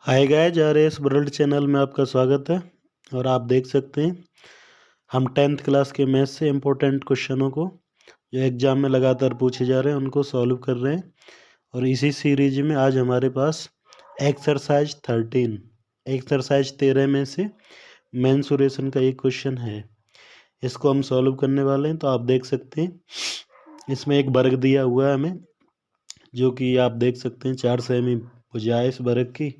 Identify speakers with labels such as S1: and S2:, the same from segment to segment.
S1: Hi guys, RS world channel में आपका स्वागत है। और आप देख सकते हैं हम 10th क्लास के मैथ से इम्पोर्टेंट क्वेश्चनों को जो एग्जाम में लगातार पूछे जा रहे हैं उनको सॉल्व कर रहे हैं। और इसी सीरीज में आज हमारे पास एक्सरसाइज 13 में से मेंसुरेशन का एक क्वेश्चन है। इसको हम सॉल्व करने वाले हैं। तो आप देख सकते हैं इसमें एक वर्ग दिया हुआ है हमें, जो कि आप देख सकते हैं 4 सेमी भुजा है इस वर्ग की।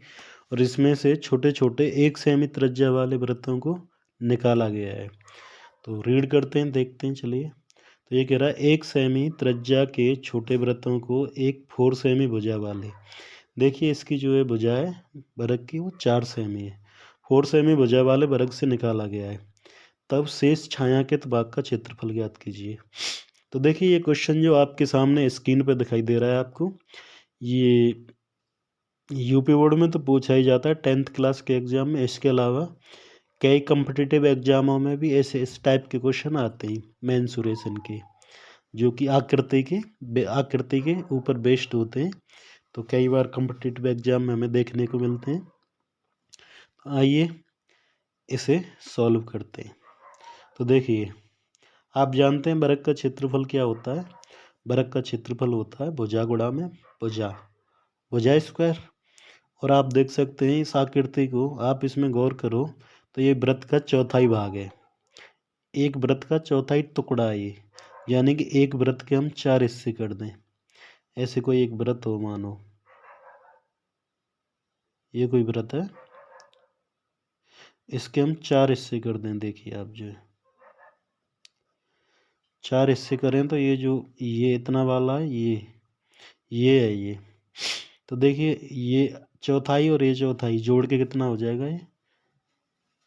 S1: और इसमें से छोटे छोटे 1 सेमी त्रिज्या वाले वृत्तों को निकाला गया है। तो रीड करते हैं, देखते हैं। चलिए, तो ये कह रहा है 1 सेमी त्रिज्या के छोटे वृत्तों को एक 4 सेमी भुजा वाले। देखिए इसकी जो है भुजा है वर्ग की, वो 4 सेमी है। 4 सेमी भुजा वाले वर्ग से निकाला गया है। तब शेष छायांकित भाग का क्षेत्रफल ज्ञात कीजिए। तो देखिए ये क्वेश्चन जो आपके सामने स्क्रीन पर दिखाई दे रहा है आपको, ये यूपी बोर्ड में तो पूछा ही जाता है 10th क्लास के एग्जाम में। इसके अलावा कई कम्पिटिटिव एग्जामों में भी ऐसे इस टाइप के क्वेश्चन आते हैं मेंसुरेशन के, जो कि आकृति के ऊपर बेस्ड होते हैं। तो कई बार कम्पिटिटिव एग्जाम में हमें देखने को मिलते हैं। आइए इसे सॉल्व करते हैं। तो देखिए, आप जानते हैं वर्ग का क्षेत्रफल क्या होता है। वर्ग का क्षेत्रफल होता है भुजा गुणा में भुजा, भुजा स्क्वायर। और आप देख सकते हैं इस आकृति को, आप इसमें गौर करो तो ये वृत्त का चौथाई भाग है। एक वृत्त का चौथाई टुकड़ा है ये, यानी कि एक वृत्त के हम 4 हिस्से कर दें। ऐसे कोई एक वृत्त हो, मानो ये कोई वृत्त है, इसके हम 4 हिस्से कर दें। देखिए आप जो है 4 हिस्से करें तो ये इतना वाला है, ये है ये। तो देखिए ये चौथाई और ये चौथाई जोड़ के कितना हो जाएगा, ये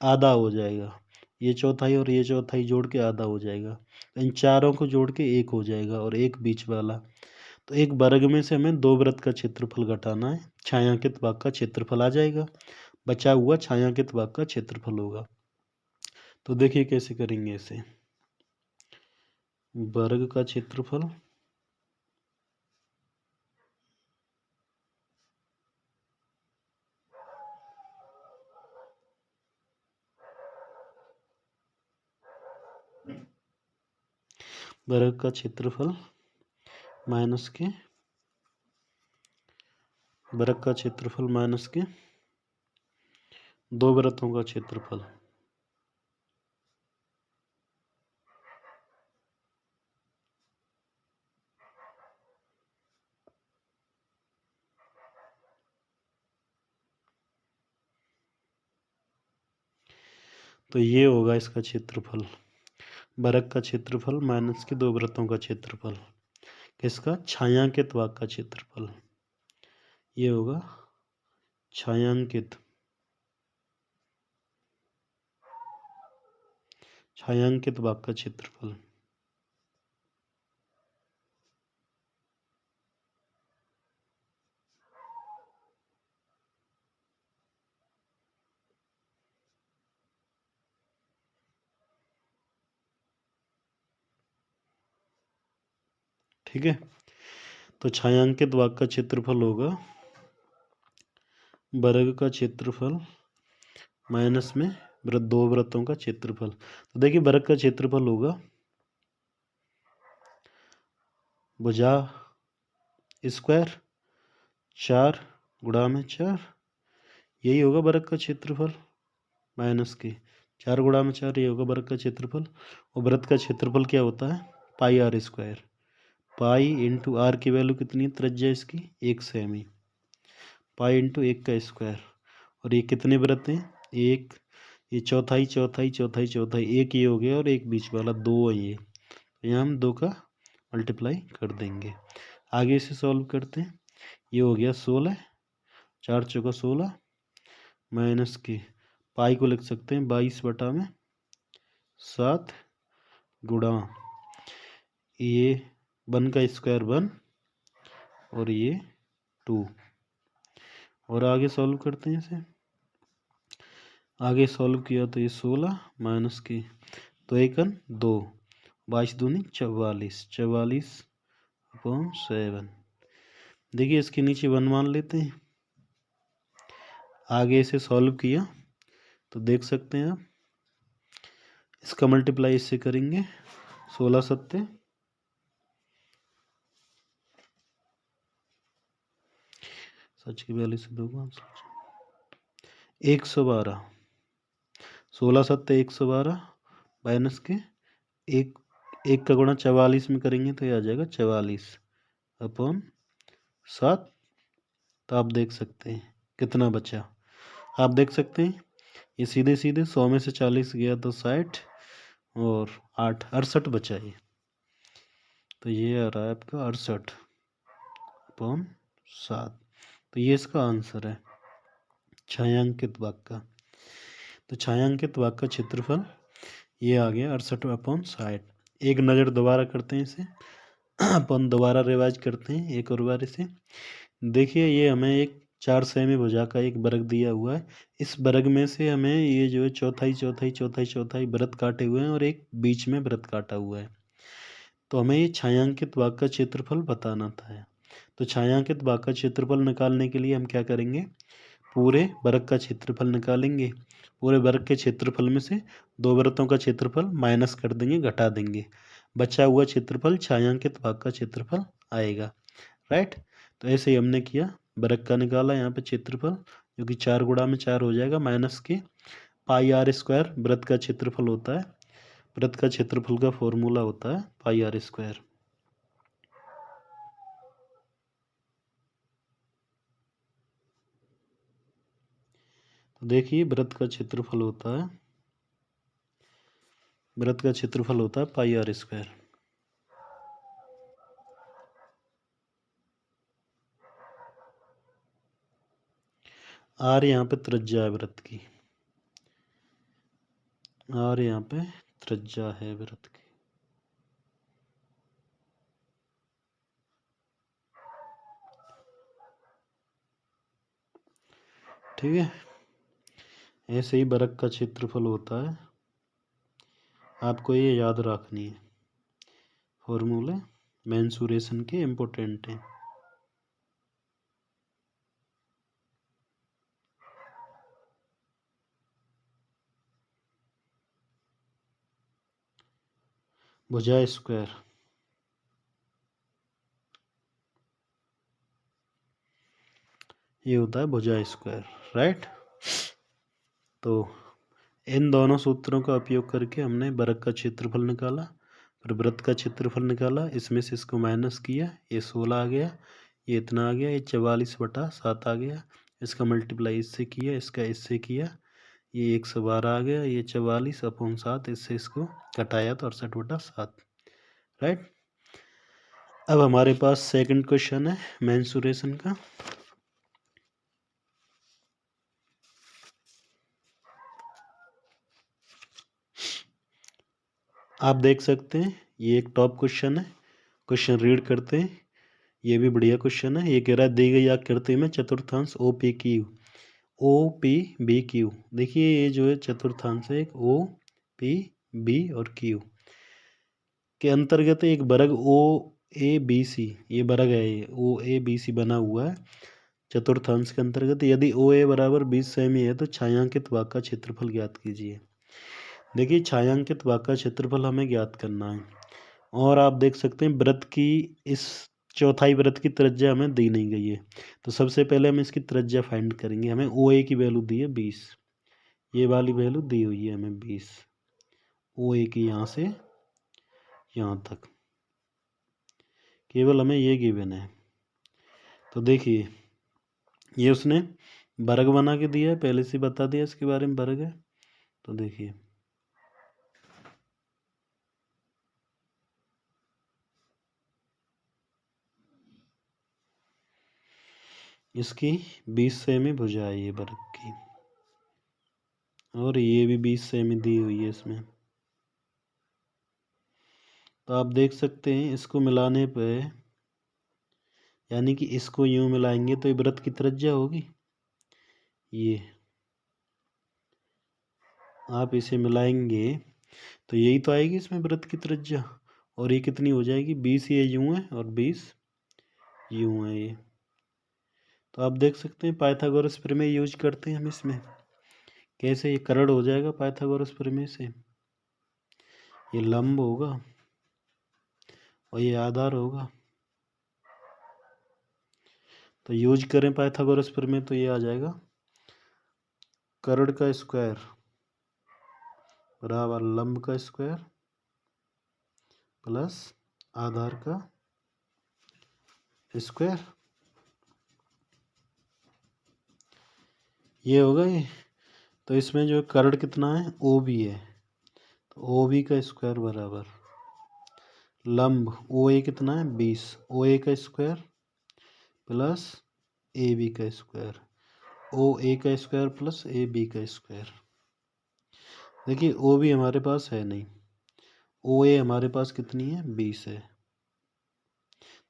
S1: आधा हो जाएगा। ये चौथाई और ये चौथाई जोड़ के आधा हो जाएगा। इन चारों को जोड़ के एक हो जाएगा, और एक बीच वाला। तो एक वर्ग में से हमें 2 वृत्त का क्षेत्रफल घटाना है, छायांकित भाग का क्षेत्रफल आ जाएगा। बचा हुआ छायांकित भाग का क्षेत्रफल होगा। तो देखिए कैसे करेंगे इसे। वर्ग का क्षेत्रफल वर्ग का क्षेत्रफल माइनस के वर्ग का क्षेत्रफल माइनस के 2 वृत्तों का क्षेत्रफल। तो ये होगा इसका क्षेत्रफल, वर्ग का क्षेत्रफल माइनस के 2 वृत्तों का क्षेत्रफल। किसका? छायांकित भाग का क्षेत्रफल। ये होगा छायांकित भाग का क्षेत्रफल। ठीक है, तो छायांकित भाग का क्षेत्रफल होगा वर्ग का क्षेत्रफल माइनस में 2 वृत्तों का क्षेत्रफल। तो देखिए वर्ग का क्षेत्रफल होगा भुजा स्क्वायर 4 गुणा में 4, यही होगा वर्ग का क्षेत्रफल। माइनस के 4 गुणा में 4, ये होगा वर्ग का क्षेत्रफल। और वृत्त का क्षेत्रफल क्या होता है? Pi r square. Pi into r की वैल्यू कितनी है त्रिज्या इसकी? 1 सेमी। पाई इंटू 1 का स्क्वायर। और ये कितने वृत्त हैं? एक, ये चौथाई चौथाई चौथाई चौथाई, एक ये हो गया और एक बीच वाला 2 है ये। तो यहाँ हम 2 का मल्टीप्लाई कर देंगे। आगे इसे सॉल्व करते हैं। ये हो गया 16, 4 चौका 16, माइनस के पाई को लिख सकते हैं 22/7 गुणा ये 1 का स्क्वायर 1 और ये 2। और आगे सॉल्व करते हैं इसे। आगे सॉल्व किया तो ये 16 माइनस की 2 एकन 2, 22 दूनी 44, 44/7। देखिए इसके नीचे 1 मान लेते हैं। आगे इसे सॉल्व किया तो देख सकते हैं आप, इसका मल्टीप्लाई इससे करेंगे 16 सत्ते सच की वैल्यू से 2 112, 16 सत्ते 112 माइनस के एक का गुणा 44 में करेंगे तो ये आ जाएगा 44 अपॉन 7। तो आप देख सकते हैं कितना बचा। आप देख सकते हैं ये सीधे सीधे 100 में से 40 गया तो 60 और 8 68 बचा ये। तो ये आ रहा है आपका 68 अपॉन 7। तो ये इसका आंसर है छायांकित भाग का। तो छायांकित भाग का क्षेत्रफल ये आ गया 68 अपॉन 60। एक नज़र दोबारा करते हैं इसे अपन दोबारा रिवाइज करते हैं एक और बार इसे। देखिए ये हमें एक 4 सेमी भुजा का एक वर्ग दिया हुआ है। इस वर्ग में से हमें ये जो है चौथाई चौथाई चौथाई चौथाई वृत्त काटे हुए हैं और एक बीच में वृत्त काटा हुआ है। तो हमें ये छायांकित भाग का क्षेत्रफल बताना था। तो छायांकित भाग का क्षेत्रफल निकालने के लिए हम क्या करेंगे, पूरे वर्ग का क्षेत्रफल निकालेंगे। पूरे वर्ग के क्षेत्रफल में से दो वृत्तों का क्षेत्रफल माइनस कर देंगे, घटा देंगे। बचा हुआ क्षेत्रफल छायांकित भाग का क्षेत्रफल आएगा। राइट। तो ऐसे ही हमने किया, वर्ग का निकाला यहाँ पे क्षेत्रफल, जो कि 4 गुणा में 4 हो जाएगा, माइनस के पाई आर स्क्वायर वृत्त का क्षेत्रफल होता है। वृत्त का क्षेत्रफल का फॉर्मूला होता है पाई आर स्क्वायर। तो देखिए वृत्त का क्षेत्रफल होता है, वृत्त का क्षेत्रफल होता है पाई आर स्क्वायर। आर यहाँ पे त्रिज्या है वृत्त की, आर यहाँ पे त्रिज्या है वृत्त की। ठीक है, ऐसे ही वर्ग का क्षेत्रफल होता है। आपको ये याद रखनी है, फॉर्मूले मेंसुरेशन के इम्पोर्टेंट हैं। भुजा स्क्वायर, ये होता है भुजा स्क्वायर। राइट। तो इन दोनों सूत्रों का उपयोग करके हमने वर्ग का क्षेत्रफल निकाला, फिर वृत्त का क्षेत्रफल निकाला, इसमें से इसको माइनस किया, ये 16 आ गया, ये इतना आ गया, ये 44/7 आ गया। इसका मल्टीप्लाई इससे किया, इसका इससे किया, ये 112 आ गया, ये 44/7, इससे इसको घटाया तो 68/7। राइट। अब हमारे पास सेकंड क्वेश्चन है मेंसुरेशन का। आप देख सकते हैं ये एक टॉप क्वेश्चन है। क्वेश्चन रीड करते हैं। ये भी बढ़िया क्वेश्चन है। ये कह रहा है दी गई आकृति में चतुर्थांश O P Q, O P B Q. देखिए ये जो है चतुर्थांश है, एक ओ पी बी और क्यू के अंतर्गत एक वर्ग ओ ए बी सी, ये वर्ग है, ये ओ ए बी सी बना हुआ है चतुर्थांश के अंतर्गत। यदि ओ ए बराबर 20 सेमी है तो छायांकित भाग का क्षेत्रफल ज्ञात कीजिए। देखिए छायांकित भाग का क्षेत्रफल हमें ज्ञात करना है, और आप देख सकते हैं वृत्त की इस चौथाई वृत्त की त्रिज्या हमें दी नहीं गई है। तो सबसे पहले हम इसकी त्रिज्या फाइंड करेंगे। हमें ओ ए की वैल्यू दी है 20, ये वाली वैल्यू दी हुई है हमें 20, ओ ए की यहाँ से यहाँ तक, केवल हमें ये गिवन है। तो देखिए ये उसने वर्ग बना के दिया है, पहले से बता दिया इसके बारे में, वर्ग है। तो देखिए इसकी 20 सेमी भुजा है ये वर्ग की, और ये भी 20 सेमी दी हुई है इसमें। तो आप देख सकते हैं इसको मिलाने पे, यानी कि इसको यूं मिलाएंगे तो ये वृत्त की त्रिज्या होगी, ये आप इसे मिलाएंगे तो यही तो आएगी इसमें वृत्त की त्रिज्या। और ये कितनी हो जाएगी, 20 ये यूं है और 20 यूं है ये। तो आप देख सकते हैं पाइथागोरस प्रमेय यूज करते हैं हम इसमें। कैसे? ये करण हो जाएगा पाइथागोरस प्रमेय से, ये लंब होगा और ये आधार होगा। तो यूज करें पाइथागोरस प्रमेय तो ये आ जाएगा कर्ण का स्क्वायर बराबर लंब का स्क्वायर प्लस आधार का स्क्वायर। ये होगा ये। तो इसमें जो कर्ण कितना है, ओ बी है, तो ओ बी का स्क्वायर बराबर लंब ओ ए कितना है 20, ओ ए का स्क्वायर प्लस ए बी का स्क्वायर, ओ ए का स्क्वायर प्लस ए बी का स्क्वायर। देखिए ओ बी हमारे पास है नहीं, ओ ए हमारे पास कितनी है 20 है,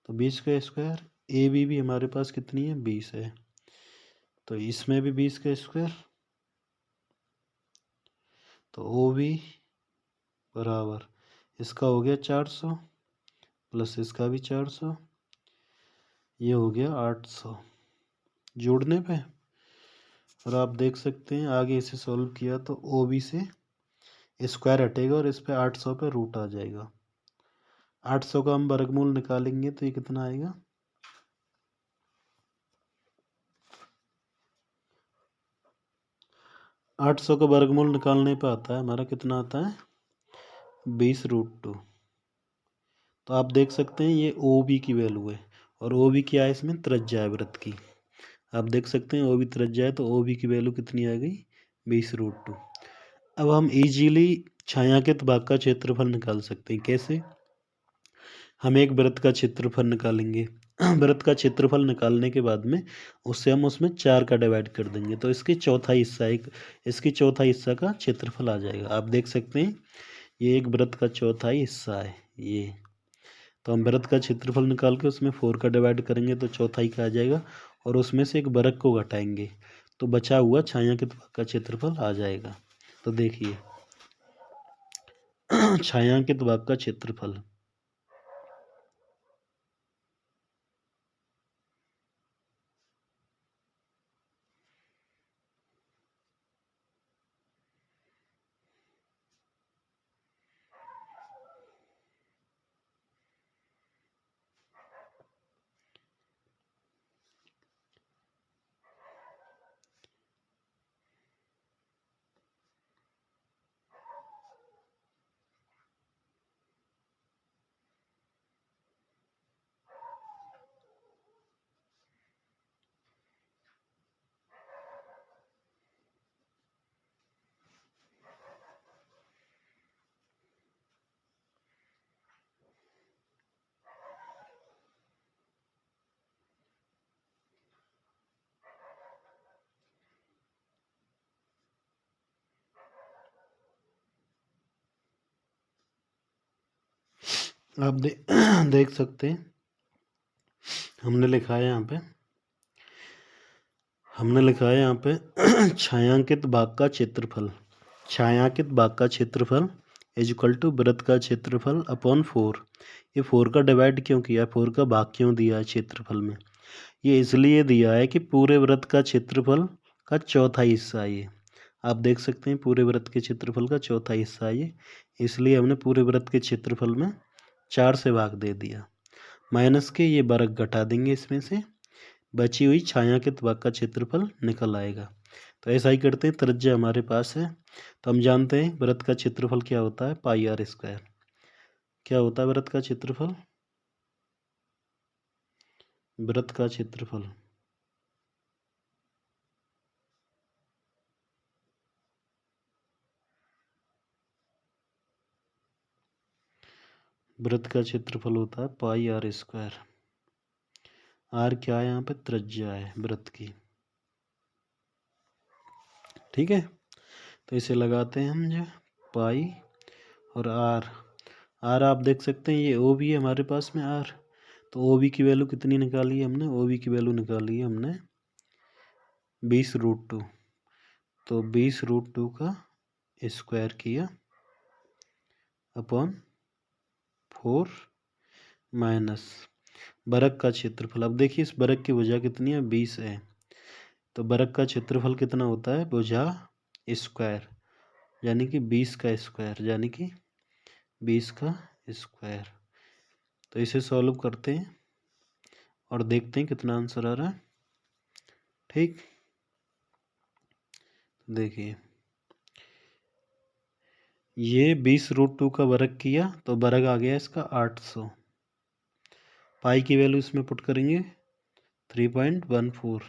S1: तो 20 का स्क्वायर, ए बी भी हमारे पास कितनी है 20 है, तो इसमें भी 20 का स्क्वायर, तो ओ बी बराबर इसका हो गया 400 प्लस इसका भी 400, ये हो गया 800 जोड़ने पे। और आप देख सकते हैं आगे इसे सॉल्व किया तो ओ बी से स्क्वायर हटेगा और इस पे 800 पे रूट आ जाएगा। 800 का हम वर्गमूल निकालेंगे तो ये कितना आएगा, 800 का वर्गमूल निकालने पे आता है हमारा कितना आता है 20√2। तो आप देख सकते हैं ये ओ बी की वैल्यू है, और ओ बी क्या है इसमें त्रिज्या है वृत्त की। आप देख सकते हैं ओ बी त्रिज्या है, तो ओ बी की वैल्यू कितनी आ गई 20√2। अब हम इजीली छायांकित भाग का क्षेत्रफल निकाल सकते हैं। कैसे? हम एक वृत्त का क्षेत्रफल निकालेंगे। वृत्त का क्षेत्रफल निकालने के बाद में उससे हम उसमें 4 का डिवाइड कर देंगे, तो इसकी चौथा हिस्सा इसकी चौथा हिस्सा का क्षेत्रफल आ जाएगा। आप देख सकते हैं ये एक वृत्त का चौथा हिस्सा है ये। तो हम वृत्त का क्षेत्रफल निकाल के उसमें 4 का डिवाइड करेंगे तो चौथाई का आ जाएगा, और उसमें से एक वर्ग को घटाएंगे तो बचा हुआ छायांकित भाग का क्षेत्रफल आ जाएगा। तो देखिए छायांकित भाग का क्षेत्रफल, आप देख सकते हैं हमने लिखा है यहाँ पे छायांकित भाग का क्षेत्रफल, छायांकित भाग का क्षेत्रफल इज इक्वल टू वृत्त का क्षेत्रफल अपॉन 4। ये 4 का डिवाइड क्यों किया, 4 का भाग क्यों दिया है क्षेत्रफल में, ये इसलिए दिया है कि पूरे वृत्त का क्षेत्रफल का चौथा हिस्सा है ये। आप देख सकते हैं पूरे वृत्त के क्षेत्रफल का चौथा हिस्सा है ये, इसलिए हमने पूरे वृत्त के क्षेत्रफल में 4 से भाग दे दिया। माइनस के ये वर्ग घटा देंगे, इसमें से बची हुई छायांकित भाग का क्षेत्रफल निकल आएगा। तो ऐसा ही करते हैं, त्रिज्या हमारे पास है तो हम जानते हैं वृत्त का क्षेत्रफल क्या होता है पाई आर स्क्वायर। क्या होता है वृत्त का क्षेत्रफल, वृत्त का क्षेत्रफल वृत्त का क्षेत्रफल होता है पाई आर स्क्वायर। आर क्या है यहाँ पे, त्रिज्या है वृत्त की। ठीक है, तो इसे लगाते हैं हम जो पाई और आर। आर आप देख सकते हैं ये ओ बी है हमारे पास में आर, तो ओ बी की वैल्यू कितनी निकाली है हमने, ओ बी की वैल्यू निकाली है हमने 20√2। तो 20√2 का स्क्वायर किया अपॉन 4 माइनस वर्ग का क्षेत्रफल। अब देखिए इस वर्ग की भुजा कितनी है, 20 है। तो वर्ग का क्षेत्रफल कितना होता है, भुजा स्क्वायर, यानी कि 20 का स्क्वायर, यानी कि 20 का स्क्वायर। तो इसे सॉल्व करते हैं और देखते हैं कितना आंसर आ रहा है। ठीक, देखिए ये 20√2 का वर्ग किया तो वर्ग आ गया इसका 800। पाई की वैल्यू इसमें पुट करेंगे 3.14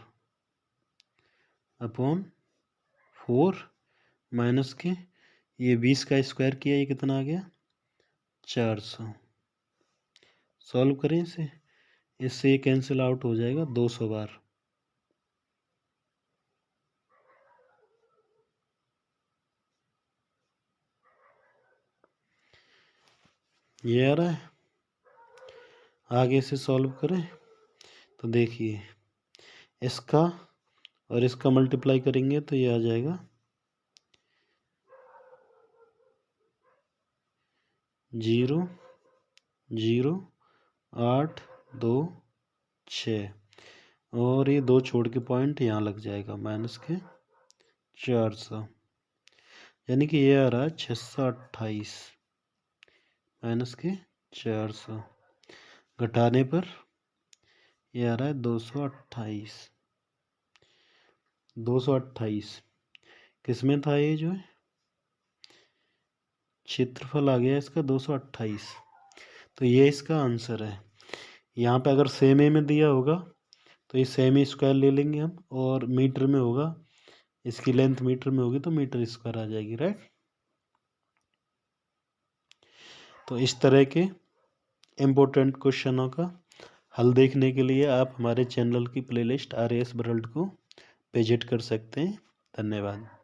S1: अपॉन 4 माइनस के ये 20 का स्क्वायर किया, ये कितना आ गया 400। सॉल्व करें इसे, इससे ये कैंसिल आउट हो जाएगा 200 बार। ये आ रहा है। आगे से सॉल्व करें तो देखिए इसका और इसका मल्टीप्लाई करेंगे तो ये आ जाएगा 0.0826 और ये 2 छोड़ के पॉइंट यहाँ लग जाएगा माइनस के 400, यानी कि ये आ रहा है 628 माइनस के 400, घटाने पर ये आ रहा है 228 किस में था, ये जो है क्षेत्रफल आ गया इसका 228। तो ये इसका आंसर है। यहाँ पे अगर सेम ए में दिया होगा तो ये सेमी स्क्वायर ले लेंगे हम, और मीटर में होगा, इसकी लेंथ मीटर में होगी तो मीटर स्क्वायर आ जाएगी, राइट। तो इस तरह के इम्पोर्टेंट क्वेश्चनों का हल देखने के लिए आप हमारे चैनल की प्लेलिस्ट RAS वर्ल्ड को विजिट कर सकते हैं। धन्यवाद।